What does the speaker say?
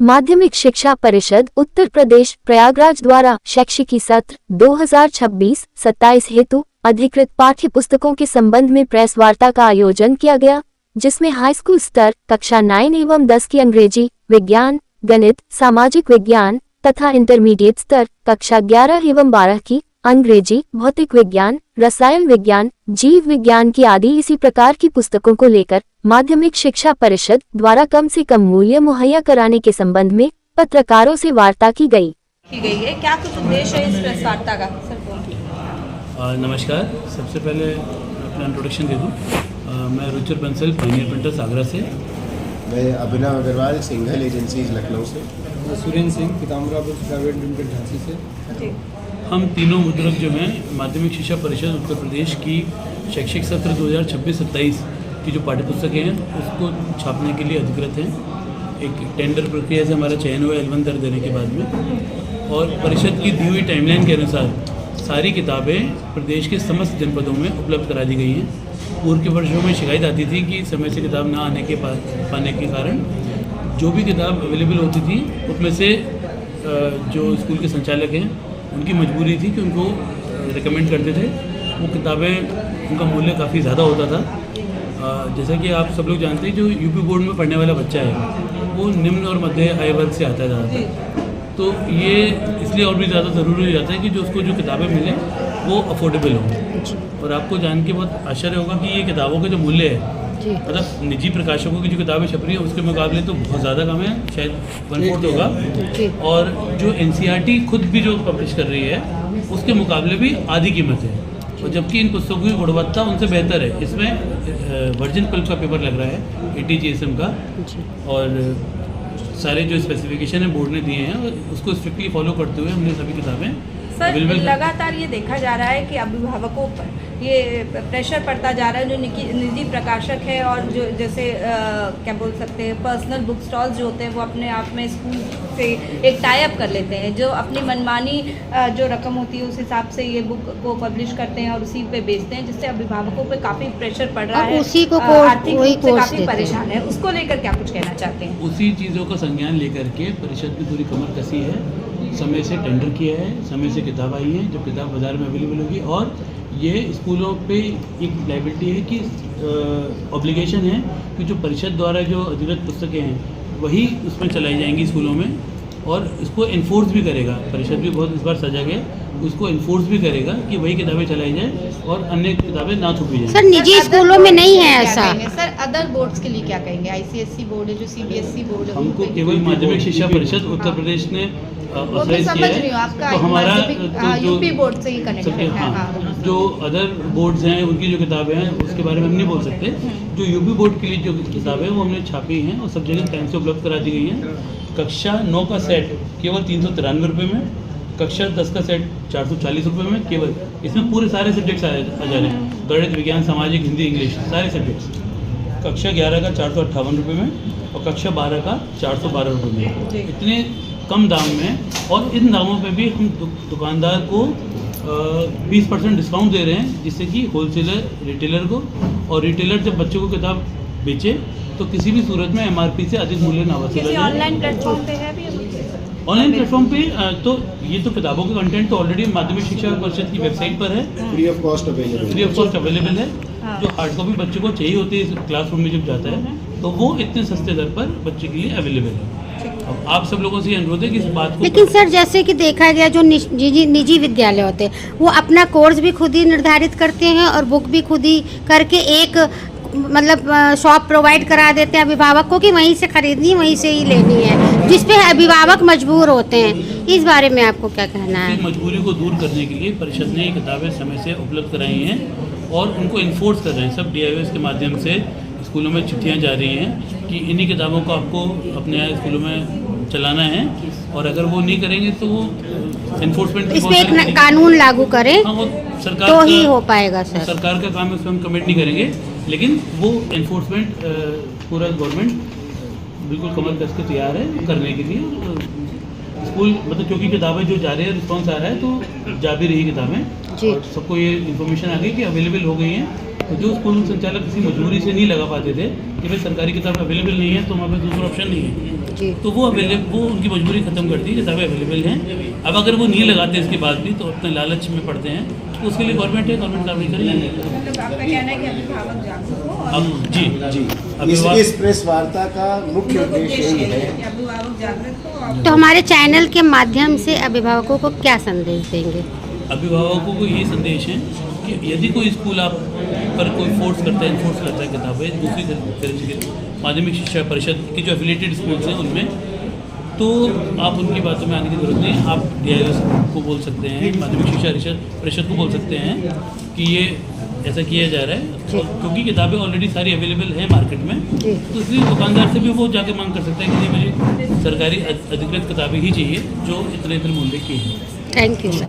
माध्यमिक शिक्षा परिषद उत्तर प्रदेश प्रयागराज द्वारा शैक्षिकी सत्र 2026-27 हेतु अधिकृत पाठ्य पुस्तकों के संबंध में प्रेस वार्ता का आयोजन किया गया, जिसमें हाई स्कूल स्तर कक्षा 9 एवं 10 की अंग्रेजी, विज्ञान, गणित, सामाजिक विज्ञान तथा इंटरमीडिएट स्तर कक्षा 11 एवं 12 की अंग्रेजी, भौतिक विज्ञान, रसायन विज्ञान, जीव विज्ञान की आदि इसी प्रकार की पुस्तकों को लेकर माध्यमिक शिक्षा परिषद द्वारा कम से कम मूल्य मुहैया कराने के संबंध में पत्रकारों से वार्ता की गई है। क्या कुछ उद्देश्य है इस प्रेस वार्ता का? नमस्कार, सबसे पहले अपना इंट्रोडक्शन दे दूँ। मैं रुचिर बंसल, पायनियर प्रिंटर्स आगरा से। मैं अभिनव अग्रवाल, सिंघल एजेंसीज लखनऊ से। Surendra Singh, Pitambara books private limited Jhansi से। हम तीनों मुद्रक जो हैं माध्यमिक शिक्षा परिषद उत्तर प्रदेश की शैक्षिक सत्र 2026-27 की जो पाठ्यपुस्तकें हैं उसको छापने के लिए अधिकृत हैं। एक टेंडर प्रक्रिया से हमारा चयन हुआ L1 दर देने के बाद में, और परिषद की दी हुई टाइमलाइन के अनुसार सारी किताबें प्रदेश के समस्त जनपदों में उपलब्ध करा दी गई हैं। पूर्व के वर्षों में शिकायत आती थी कि समय से किताब ना आने के पाने के कारण जो भी किताब अवेलेबल होती थी उसमें से जो स्कूल के संचालक हैं उनकी मजबूरी थी कि उनको रिकमेंड करते थे। वो किताबें उनका मूल्य काफ़ी ज़्यादा होता था। जैसा कि आप सब लोग जानते हैं, जो यूपी बोर्ड में पढ़ने वाला बच्चा है वो निम्न और मध्य आय वर्ग से आता है, तो ये इसलिए और भी ज़्यादा ज़रूरी हो जाता है कि जो उसको जो किताबें मिलें वो अफोर्डेबल हों। और आपको जान के बहुत आश्चर्य होगा कि ये किताबों का जो मूल्य है, मतलब निजी प्रकाशकों की जो किताबें छप रही है उसके मुकाबले तो बहुत ज़्यादा कम है, शायद 1/4 होगा। और जो NCERT खुद भी जो पब्लिश कर रही है उसके मुकाबले भी आधी कीमत है, और जबकि इन पुस्तकों की गुणवत्ता उनसे बेहतर है। इसमें वर्जिन पल्प का पेपर लग रहा है ATGSM का, और सारे जो स्पेसिफिकेशन है बोर्ड ने दिए हैं उसको स्ट्रिक्टली फॉलो करते हुए हमने सभी किताबें सर, लगातार ये देखा जा रहा है कि अभिभावकों पर ये प्रेशर पड़ता जा रहा है, जो निजी प्रकाशक है और जो जैसे क्या बोल सकते हैं पर्सनल बुक स्टॉल्स जो होते हैं वो अपने आप में स्कूल से एक टाई अप कर लेते हैं, जो अपनी मनमानी जो रकम होती है उस हिसाब से ये बुक को पब्लिश करते हैं और उसी पे बेचते हैं, जिससे अभिभावकों पे काफ़ी प्रेशर पड़ रहा है, उसी को आर्थिक रूप से काफ़ी परेशान है। उसको लेकर क्या कुछ कहना चाहते हैं? उसी चीज़ों का संज्ञान लेकर के परिषद की पूरी कमर कसी है, समय से टेंडर किया है, समय से किताब आई है, जो किताब बाज़ार में अवेलेबल होगी। और ये स्कूलों पे एक लाइबिलिटी है कि ऑब्लिगेशन है कि जो परिषद द्वारा जो अधिकृत पुस्तकें हैं वही उसमें चलाई जाएंगी स्कूलों में, और इसको इन्फोर्स भी करेगा परिषद भी बहुत इस बार सजग है, उसको इन्फोर्स भी करेगा कि वही किताबें चलाई जाए और अन्य किताबें ना छुपी जाए। सर, निजी स्कूलों में नहीं है ऐसा। सर, अदर बोर्ड्स के लिए क्या कहेंगे? ICSE बोर्ड है, जो CBSE बोर्ड है, हमको केवल माध्यमिक शिक्षा परिषद उत्तर प्रदेश ने ऑथराइज किया है, तो हमारा यूपी बोर्ड से ही कनेक्ट है। जो अदर बोर्ड्स हैं उनकी जो किताबें हैं उसके बारे में हम नहीं बोल सकते। जो यूपी बोर्ड के लिए जो किताबें हैं वो हमने छापी हैं और सब जगह टाइम से उपलब्ध करा दी गई हैं। कक्षा 9 का सेट केवल 393 रुपये में, कक्षा 10 का सेट 440 रुपये में केवल। इसमें पूरे सारे सब्जेक्ट्स आ जा रहे हैं, गणित, विज्ञान, सामाजिक, हिंदी, इंग्लिश, सारे सब्जेक्ट्स। कक्षा 11 का 458 रुपये में और कक्षा 12 का 412 रुपये में, इतने कम दाम में। और इन दामों पे भी हम दुकानदार को 20% डिस्काउंट दे रहे हैं, जिससे कि होलसेलर रिटेलर को, और रिटेलर जब बच्चों को किताब बेचे तो किसी भी सूरत में MRP से अधिक मूल्य ना वसूला जाए। ऑनलाइन प्लेटफॉर्म पे है भी, ऑनलाइन प्लेटफॉर्म पे तो ये तो किताबों का कंटेंट तो ऑलरेडी माध्यमिक शिक्षा परिषद की वेबसाइट पर है, फ्री ऑफ कॉस्ट अवेलेबल है। जो हार्ड कॉपी बच्चे को चाहिए होती है क्लासरूम में जब जाता है, तो वो इतने सस्ते दर पर बच्चे के लिए अवेलेबल है। अब आप सब लोगों से अनुरोध है कि इस बात को, लेकिन सर जैसे कि देखा गया जो निजी विद्यालय होते हैं वो अपना कोर्स भी खुद ही निर्धारित करते हैं और बुक भी खुद ही करके एक मतलब शॉप प्रोवाइड करा देते हैं अभिभावक को कि वहीं से खरीदनी, वहीं से ही लेनी है, जिसपे अभिभावक मजबूर होते हैं। इस बारे में आपको क्या कहना है? मजबूरी को दूर करने के लिए परिषद ने ये किताबें समय से उपलब्ध कराई हैं और उनको इन्फोर्स कर रहे हैं। सब DIOs के माध्यम से स्कूलों में चिट्ठियाँ जा रही हैं कि इन्हीं किताबों को आपको अपने यहाँ स्कूलों में चलाना है, और अगर वो नहीं करेंगे तो वो इन्फोर्समेंट इस पे एक कानून लागू करें। हाँ, वो सरकार तो ही हो पाएगा सर। सरकार का काम है, उसमें हम कमेंट नहीं करेंगे, लेकिन वो इन्फोर्समेंट पूरा गवर्नमेंट बिल्कुल कमर कस के तैयार है करने के लिए। स्कूल मतलब क्योंकि किताबें जो जा रही है, रिस्पॉन्स आ रहा है, तो जा भी रही किताबें, और सबको ये इन्फॉर्मेशन आ गई कि अवेलेबल हो गई हैं। तो जो स्कूल संचालक किसी मजबूरी से नहीं लगा पाते थे कि भाई सरकारी किताब अवेलेबल नहीं है तो हमारे पास दूसरा ऑप्शन नहीं है, जी तो वो उनकी मजबूरी ख़त्म करती है, किताबें अवेलेबल हैं। अब अगर वो नहीं लगाते इसके बाद भी तो अपने लालच में पड़ते हैं, तो उसके लिए गवर्नमेंट कार्रवाई करेगी। मतलब आपका कहना है कि अभिभावक जागरूक हो और अब जी जी इस प्रेस वार्ता का मुख्य उद्देश्य यही है कि अभिभावक जागरूक हो और तो हमारे चैनल के माध्यम से अभिभावकों को क्या संदेश देंगे? अभिभावकों को ये संदेश है कि यदि कोई स्कूल आप पर कोई फोर्स करता है, इन्फोर्स करता है किताबें दूसरी तरह के माध्यमिक शिक्षा परिषद की जो एफिलेटेड स्कूल्स हैं उनमें, तो आप उनकी बातों में आने की जरूरत नहीं। आप DIOs को बोल सकते हैं, माध्यमिक शिक्षा परिषद को बोल सकते हैं कि ये ऐसा किया जा रहा है, क्योंकि किताबें ऑलरेडी सारी अवेलेबल हैं मार्केट में, जी। तो इसलिए दुकानदार से भी वो जाके मांग कर सकता है कि नहीं मुझे सरकारी अधिकृत किताबें ही चाहिए जो इतने मूल्य की हैं। Thank you sir.